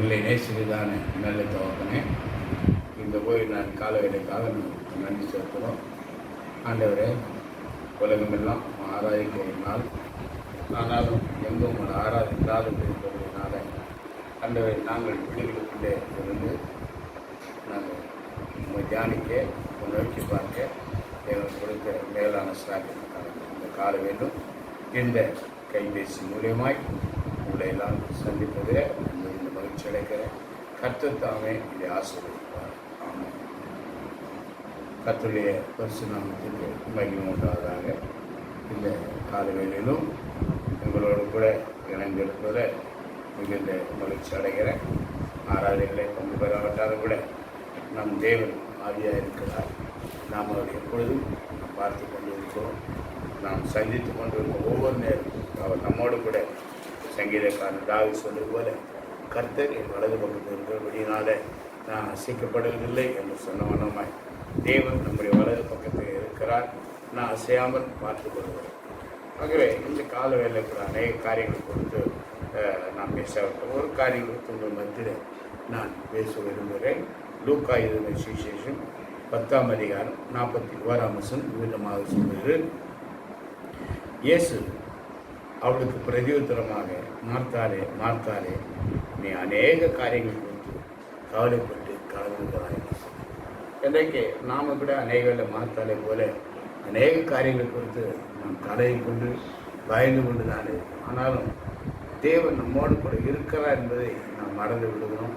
எங்களை நேசிக்கிறதான நல்ல தகப்பனே, இங்கே போய் நான் காலவேளைக்காக நன்றி செலுத்துகிறோம். ஆண்டவரே, உலகமெல்லாம் ஆராதிக்க ஒரு நாள், ஆனாலும் எங்கும் உங்களை ஆராதிக்காத இருப்பதனால ஆண்டவரை நாங்கள் வீடுகளுக்குள்ளே இருந்து நாங்கள் உங்களை தியானிக்க, உங்களை நோக்கி பார்க்க எங்களுக்கு கொடுத்த மேலான சாக்கியத்துக்காக இந்த கால வேண்டும். இந்த கைபேசி மூலியமாய் உங்களை எல்லாம் சந்திப்பதில் இந்த மகிழ்ச்சி அடைக்கிறேன். கர்த்தர் தாமே இதை ஆசீர்வதிப்பார். ஆமாம். கர்த்தருடைய பரிசு நாமத்திற்கு மகிமை உண்டாவதாக. இந்த காலவேளையிலும் உங்களோடு கூட இணைந்திருப்பதில் மிகுந்த மகிழ்ச்சி அடைகிறேன். ஆராதனைகளை பங்கு பெறாவிட்டாலும் கூட நம் தேவன் ஆவியாக இருக்கிறார். நாம் அவர் எப்பொழுதும் நாம் பார்த்து கொண்டு இருக்கிறோம். நாம் சந்தித்து கொண்டிருக்கும் ஒவ்வொரு நேரம் அவர் நம்மோடு கூட சங்கீதக்காரன் தாவீது சொல்வது போல, கர்த்தர் என் வலது பக்கத்தில் இருக்கிறபடியினால நான் அசைக்கப்படுவதில்லை என்று சொன்ன வண்ணமாய் தேவன் நம்முடைய வலது பக்கத்தில் இருக்கிறார். நான் அசையாமல் பார்த்து கொள்கிறேன். ஆகவே இந்த கால வேலைக்கு அநேக காரியங்கள் கொடுத்து நான் பேசவிட்டேன். ஒரு காரியம் கொடுத்து உங்கள் மத்தியில் நான் பேச விரும்புகிறேன். லூக்கா எழுதின சுவிசேஷம் 10ஆம் அதிகாரம் 41 விதமாக சொல்வது, இயேசு அவளுக்கு பிரதியுத்தரமாக, மார்த்தாலே மார்த்தாலே, நீ அநேக காரியங்கள் குறித்து கவலைப்பட்டு கலந்துகிறாய். இன்றைக்கு நாம் கூட அநேக மார்த்தாலே போல அநேக காரியங்கள் குறித்து நாம் கலையை கொண்டு பயந்து கொண்டு தான் இருக்கோம். ஆனாலும் தேவன் நம்மோடு கூட இருக்கிறார் என்பதை நாம் மறந்து விடுகிறோம்.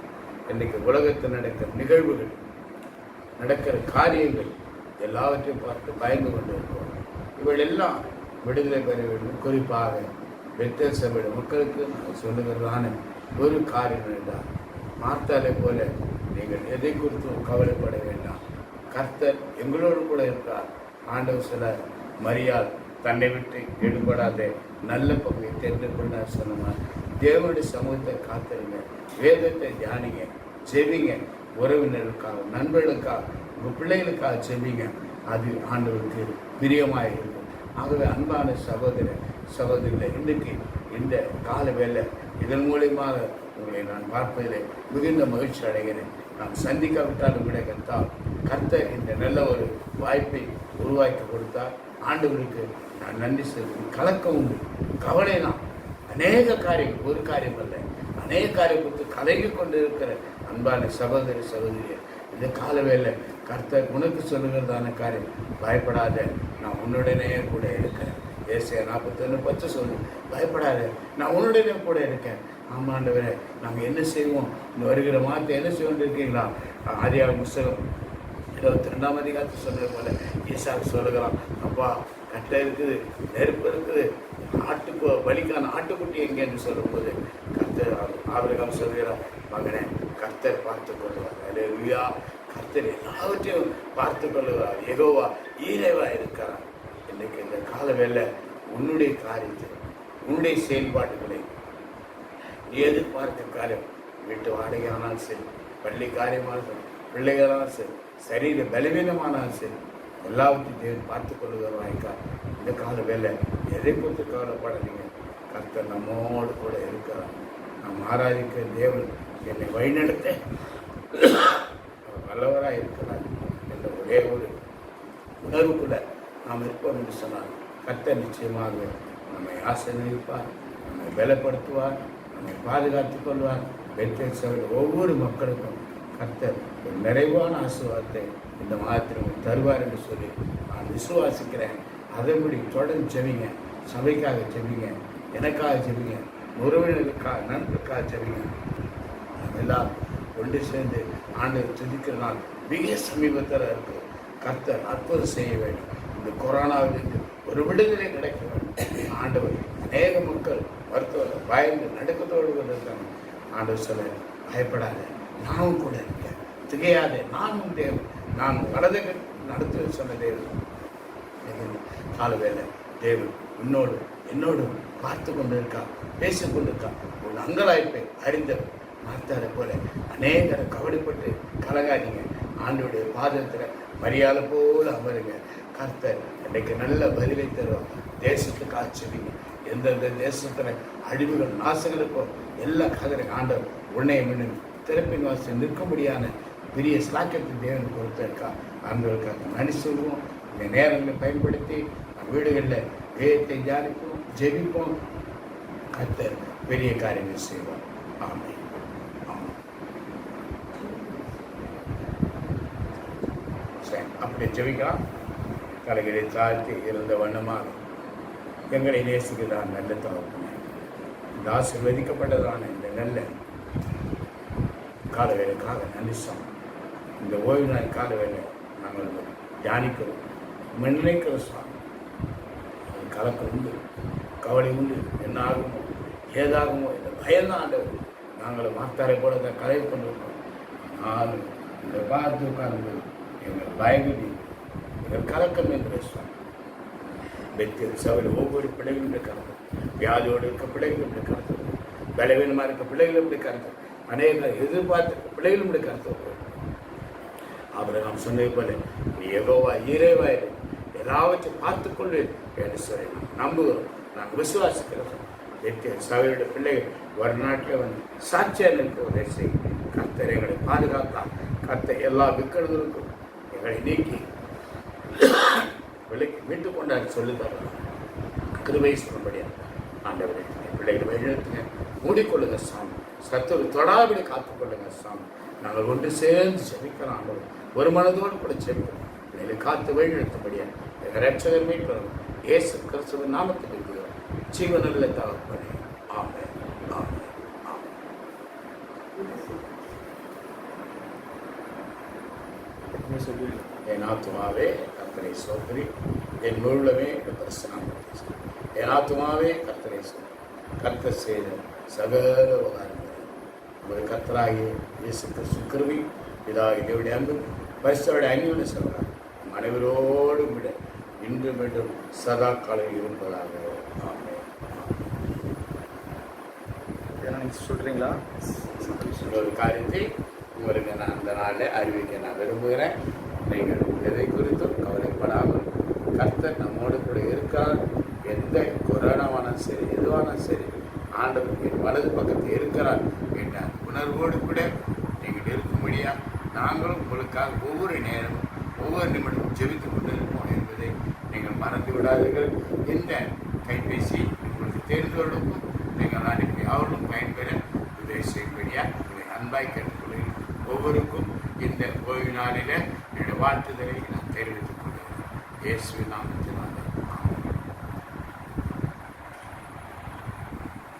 இன்றைக்கு உலகத்தில் நடக்கிற நிகழ்வுகள், நடக்கிற காரியங்கள் எல்லாவற்றையும் பார்த்து பயந்து கொண்டு இருக்கிறோம். இவள் எல்லாம் விடுதலை பெற வேண்டும். குறிப்பாக பெத்தேல் சபையுடைய மக்களுக்கு நான் சொல்லுகிறதான ஒரு காரியம் என்றால், மார்த்தாலை போல நீங்கள் எதை குறித்தும் கவலைப்பட வேண்டாம். கர்த்தர் எங்களோடு கூட இருக்கிறார். ஆண்டவர் சில மரியாள் தன்னை விட்டு ஈடுபடாத நல்ல பகுதியை தெரிந்து கொண்டார் சொன்னார். தேவனுடைய சமூகத்தை காத்திருங்க, வேதத்தை தியானிங்க, செவிங்க, உறவினருக்காக, நண்பர்களுக்காக, உங்கள் பிள்ளைகளுக்காக செவிங்க. அது ஆண்டவருக்கு பிரியமாக இருக்கும். ஆகவே அன்பான சகோதரிகளை, இன்றைக்கு இந்த கால வேலை இதன் மூலியமாக உங்களை நான் பார்ப்பதில் மிகுந்த மகிழ்ச்சி அடைகிறேன். நான் சந்திக்காவிட்டாலும் கூட கர்த்தர் இந்த நல்ல ஒரு வாய்ப்பை உருவாக்கி கொடுத்தார். ஆண்டவருக்கு நான் நன்றி செலுத்தி கலக்கம் உண்டு, கவலை தான். அநேக காரியங்கள், ஒரு காரியம் அல்ல, அநேக காரியம் கொடுத்து கலங்கி கொண்டு இருக்கிற அன்பான சகோதரியை, இந்த கால வேலை கர்த்தர் உனக்கு சொல்லுகிறதான காரியம், பயப்படாத, நான் உன்னுடனே கூட இருக்கேன். ஏசாயா 41:10 சொல்லு, பயப்படாத, நான் உன்னுடனே கூட இருக்கேன். ஆமாண்டவரே, நாங்கள் என்ன செய்வோம், இந்த வருகிற மாதத்தை என்ன செய்வோம் இருக்கீங்களா? ஆதியாகமம் புத்தகம் 22ஆம் அதிகாரத்தில் சொன்னது போல ஈசாக்கு சொல்லுகிறான், அப்பா கட்டை இருக்குது, நெருப்பு இருக்குது, பலிக்கான ஆட்டுக்குட்டி எங்கேன்னு சொல்லும்போது கர்த்தர் ஆபிரகாம் சொல்கிறார், மகனே கர்த்தர் பார்த்து கொள்வார். அல்லேலூயா. கர்த்தர் எல்லாவற்றையும் பார்த்து கொள்ளுகிறார். யெகோவா ஈரேவா இருக்கிறார். இன்னைக்கு இந்த கால வேலை உன்னுடைய காரியத்தை, உன்னுடைய செயல்பாடுகளை எதிர்பார்த்த காரியம், வீட்டு வாடகையானாலும் சரி, பள்ளி காரியமானாலும் சரி, பிள்ளைகளாலும் சரி, சரீர பலவீனமானாலும் சரி, எல்லாவற்றையும் தேவன் பார்த்து கொள்ளுகிறார். இந்த கால வேலை எதை குறித்து கவலைப்படாதீங்க. கர்த்தர் நம்மோடு கூட இருக்கிறார். நாம் ஆராதிக்கிற தேவன் என்னை வழிநடத்த நல்லவராக இருக்கிறார் என்ற ஒரே ஒரு உணர்வுக்குள்ள நாம் இருப்போம் என்று சொன்னார். கர்த்தர் நிச்சயமாக நம்மை ஆசீர்வதிப்பார், நம்மை பலப்படுத்துவார், நம்மை பாதுகாத்துக் கொள்வார். பெத்தேல் சபையில் ஒவ்வொரு மக்களுக்கும் கர்த்தர் ஒரு நிறைவான ஆசீர்வாதத்தை இந்த மாதத்தில் தருவார் என்று சொல்லி நான் விசுவாசிக்கிறேன். அதன்படி தொடர்ந்து செவிங்க, சபைக்காக செவிங்க, எனக்காக செவிங்க, உறவினர்களுக்காக, நண்பர்களுக்காக செவிங்க. நம்ம எல்லாம் ஒன்று சேர்ந்து ஆண்டவர் துதிக்கிற நாள் மிக சமீபத்தில் இருக்கு. கர்த்தர் அற்புதம் செய்ய வேண்டும். இந்த கொரோனாவிலிருந்து ஒரு விடுதலை கிடைக்க வேண்டும். ஆண்டவர் அநேக மக்கள் மருத்துவர்கள் பயந்து நடுக்கத்தோடு இருக்காங்க. ஆண்டவர் சொல்ல, பயப்படாத, நானும் கூட இருக்கேன், திகையாதே, நானும் தேவன், நான் வலது நடத்துவேன் சொன்ன தேவன். கால வேலை தேவன் என்னோடு பார்த்து கொண்டு இருக்கா, பேசிக் கொண்டிருக்கா. ஒரு அங்கலாய்ப்பை அறிந்தவர் மார்த்தாரை போல அநேகரை கவலைப்பட்டு கலங்காதீங்க. ஆண்டோடைய பாதத்தில் மரியாதை போல அமருங்க. கர்த்தர் இன்றைக்கு நல்ல பதிலை தருவார். தேசத்துக்கு ஆச்சரிங்க. எந்தெந்த தேசத்தில் அழிவுகள் நாசங்களுக்கோ எல்லா கதரை ஆண்டவர் உன்னை திறப்பின் வாசல் நிற்கும்படியான பெரிய ஸ்லாக்கத்தை தேவன் கொடுத்திருக்கா. அவர்களுக்கு நன்றி சொல்லுவோம். இந்த நேரங்களை பயன்படுத்தி வீடுகளில் வேதத்தை தியானிப்போம், ஜெபிப்போம். கர்த்தர் பெரிய காரியங்கள் செய்வோம். ஆமென். அப்படி ஜெபிக்கலாம். தலைகளை தாழ்த்தி இருந்த வண்ணமாக எங்களை நேசிக்கிறான் நல்ல தகப்பனே. இந்த ஆசீர்வதிக்கப்பட்டதான இந்த நல்ல காலவேளைக்காக நன்றி சொன்னோம். இந்த ஓய்வு நாள் காலவேளை நாங்கள் தியானிக்கிறோம், நினைக்கிறோம் சுவாமி. அது கலக்கம் உண்டு, கவலை உண்டு, என்ன ஆகுமோ ஏதாகுமோ இந்த பயந்தான் ஆண்டவர். நாங்கள் மாத்தாரை போல தான் கலைவு கொண்டிருக்கோம். நானும் இந்த பார்த்து உட்கார்ந்து எங்கள் பயகுதி எங்கள் கலக்கம் என்று சுவாமி. பெத்தில் சபையில் ஒவ்வொரு பிள்ளைகளும் கலந்து, வியாதியோடு இருக்க பிள்ளைகளும் கலந்து, பலவீனமாக இருக்க பிள்ளைகளும் கலந்து, அநேக எதிர்பார்த்த பிள்ளைகளும் கலந்து. அவரை நாம் சொன்னது போல நீ எகோவா இறைவாயிரு, எல்லாவற்றையும் பார்த்துக்கொள்ளு என்று சொல்லி நம்புகிறோம். நாங்கள் விசுவாசிக்கிறோம். பெத்தில் சபையோட பிள்ளைகள் ஒரு நாட்டில் வந்து சாட்சியாக நிற்க உதவி செய்யும். கர்த்தர் எங்களை பாதுகாத்தான். கர்த்தர் எல்லா விக்கெடுகளுக்கும் எங்களை நீக்கி விலைக்கு மீட்டுக் கொண்டாடி சொல்லித்தரலாம். கிருபை சொல்லும்படியாக ஆண்டவரை பிள்ளைகளை வழிநடத்துங்க, மூடிக்கொள்ளுங்க சாமி. சத்துரு தொடாவிட காத்துக்கொள்ளுங்க சாமி. நாங்கள் ஒன்று சேர்ந்து செபிக்கலாம் ஆண்டவர். ஒரு மனதோடு கூட செபிக்கிறோம். பிள்ளைகளை காத்து வழிநடத்தும்படியாக எங்கள் ரட்சகர் மீட்புறோம். இயேசு கிறிஸ்துவின் நாமத்தில் இருக்கிறோம். ஜீவனுள்ள தகப்பனே. ஆமென். ஆமென். ஆமென். என் ஆத்துமாவே கர்த்தரை ஸ்தோத்திரி, என் முழுமே பிரசனம். என் ஆத்துமாவே கர்த்தரை ஸ்தோத்திரி. கர்த்தர் செய்த சகல உபகாரங்கள் ஒரு கர்த்தராகிய இயேசு கிறிஸ்து கிருபை, பிதாவாகிய தேவனுடைய அன்பு, பரிசுத்தருடைய அந்யோன்ய சகவாசம் அனைவரோடும் விட இன்று மீண்டும் சதா காலம் இருப்பதாக. ஆமென். சொல்றீங்களா? ஒரு காரியத்தை உங்களுக்கு நான் அந்த நாளில் அறிவிக்க நான் விரும்புகிறேன். நீங்கள் எதை குறித்தும் கவலைப்படாமல் கர்த்தர் நம்மோடு கூட இருக்கிறார். எந்த கொரோனாவானாலும் சரி, எதுவானாலும் சரி, ஆண்டவர் வலது பக்கத்தில் இருக்கிறார் என்ற உணர்வோடு கூட நீங்கள் இருக்கும்படியா நாங்களும் உங்களுக்காக ஒவ்வொரு நேரமும் ஒவ்வொரு நிமிடமும் ஜெபித்துக் கொண்டிருப்போம் என்பதை நீங்கள் மறந்து விடாதீர்கள். இந்த கைபேசி உங்களுக்கு தெரிந்தவர்களுக்கும் நீங்கள் அனுப்பி அவர்களும் பயன்பெற உதவி செய்யும்படியா உங்களை அன்பாய் கேட்டுக்கொள்கிறேன். ஒவ்வொருக்கும் இந்த ஓய்வு நாளில் என்னுடைய வாழ்த்துதலை நான் தெரிவித்துக் கொள்கிறேன். இயேசுவின் நாமத்தில்